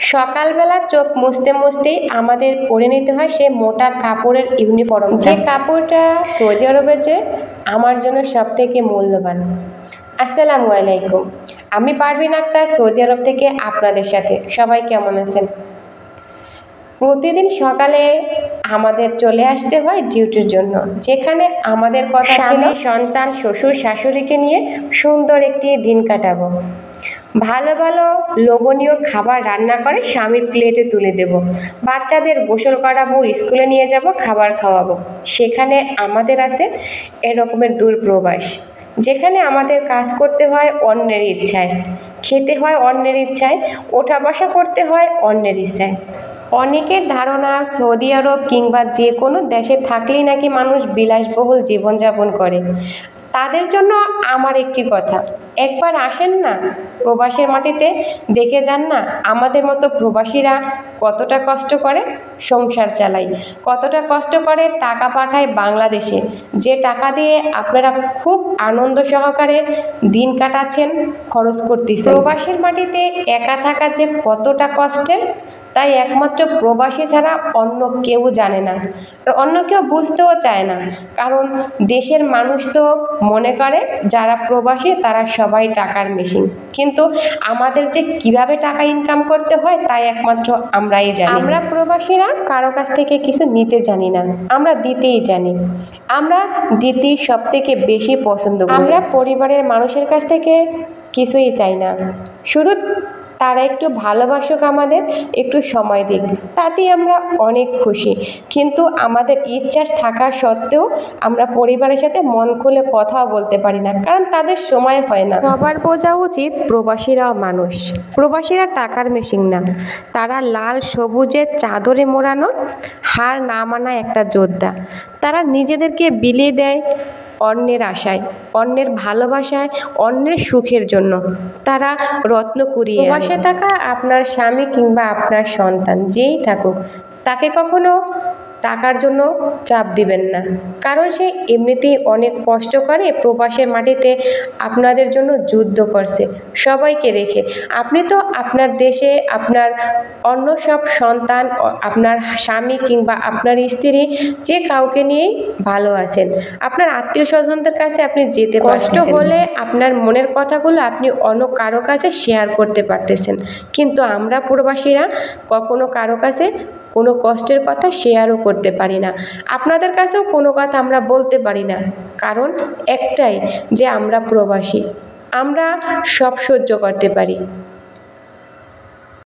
সকালবেলা চোখ মুছতে মুছতেই আমাদের পরে নিতে হয় সে মোটা কাপড়ের ইউনিফর্ম, যে কাপড়টা সৌদি আরবের যে আমার জন্য সব থেকে মূল্যবান। আসসালামু আলাইকুম, আমি পারভিন আক্তার, সৌদি আরব থেকে আপনাদের সাথে। সবাই কেমন আছেন? প্রতিদিন সকালে আমাদের চলে আসতে হয় ডিউটির জন্য, যেখানে আমাদের কথা ছিল সন্তান, শ্বশুর শাশুড়িকে নিয়ে সুন্দর একটি দিন কাটাবো। ভালো ভালো লোভনীয় খাবার রান্না করে স্বামীর প্লেটে তুলে দেব, বাচ্চাদের গোসল করাবো, স্কুলে নিয়ে যাব, খাবার খাওয়াবো। সেখানে আমাদের আছে এরকমের দূরপ্রবাস, যেখানে আমাদের কাজ করতে হয় অন্যের ইচ্ছায়, খেতে হয় অন্যের ইচ্ছায়, ওঠা বসা করতে হয় অন্যের ইচ্ছায়। অনেকের ধারণা সৌদি আরব কিংবা যে কোনো দেশে থাকলেই নাকি মানুষ বিলাসবহুল জীবনযাপন করে। তাদের জন্য আমার একটি কথা, একবার আসেন না প্রবাসের মাটিতে, দেখে যান না আমাদের মতো প্রবাসীরা কতটা কষ্ট করে সংসার চালায়, কতটা কষ্ট করে টাকা পাঠায় বাংলাদেশে, যে টাকা দিয়ে আপনারা খুব আনন্দ সহকারে দিন কাটাচ্ছেন, খরচ করতেছেন। প্রবাসের মাটিতে একা থাকা যে কতটা কষ্টের, তাই একমাত্র প্রবাসী ছাড়া অন্য কেউ জানে না, অন্য কেউ বুঝতেও চায় না। কারণ দেশের মানুষ তো মনে করে যারা প্রবাসী তারা সবাই টাকার মেশিন, কিন্তু আমাদের যে কিভাবে টাকা ইনকাম করতে হয় তাই একমাত্র আমরাই জানি। আমরা প্রবাসীরা কারো কাছ থেকে কিছু নিতে জানি না, আমরা দিতেই জানি। আমরা দিতেই সব থেকে বেশি পছন্দ করি। আমরা পরিবারের মানুষের কাছ থেকে কিছুই চাই না, শুধু তারা একটু ভালোবাসুক, আমাদের একটু সময় দিক, তাতেই আমরা অনেক খুশি। কিন্তু আমাদের ইচ্ছা থাকা সত্ত্বেও আমরা পরিবারের সাথে মন খুলে কথাও বলতে পারি না, কারণ তাদের সময় হয় না। সবার বোঝা উচিত প্রবাসীরাও মানুষ, প্রবাসীরা টাকার মেশিন না, তারা লাল সবুজের চাদরে মোড়ানো হার না মানা একটা যোদ্ধা। তারা নিজেদেরকে বিলিয়ে দেয় অন্যের আশায়, অন্যের ভালোবাসায়, অন্যের সুখের জন্য। তারা রত্ন কুড়িয়ে প্রবাসে থাকা আপনার স্বামী কিংবা আপনার সন্তান যেই থাকুক, তাকে কখনো টাকার জন্য চাপ দিবেন না, কারণ সে এমনিতেই অনেক কষ্ট করে প্রবাসের মাটিতে আপনাদের জন্য যুদ্ধ করছে সবাইকে রেখে। আপনি তো আপনার দেশে আপনার অন্য সব সন্তান, আপনার স্বামী কিংবা আপনার স্ত্রী, যে কাউকে নিয়েই ভালো আছেন, আপনার আত্মীয় স্বজনদের কাছে আপনি যেতে পারছেন, কষ্ট হলে আপনার মনের কথাগুলো আপনি অন্য কারো কাছে শেয়ার করতে পারতেছেন। কিন্তু আমরা প্রবাসীরা কখনো কারো কাছে কোনো কষ্টের কথা শেয়ারও করতে পারি না, আপনাদের কাছেও কোনো কথা আমরা বলতে পারি না। কারণ একটাই, যে আমরা প্রবাসী, আমরা সব সহ্য করতে পারি।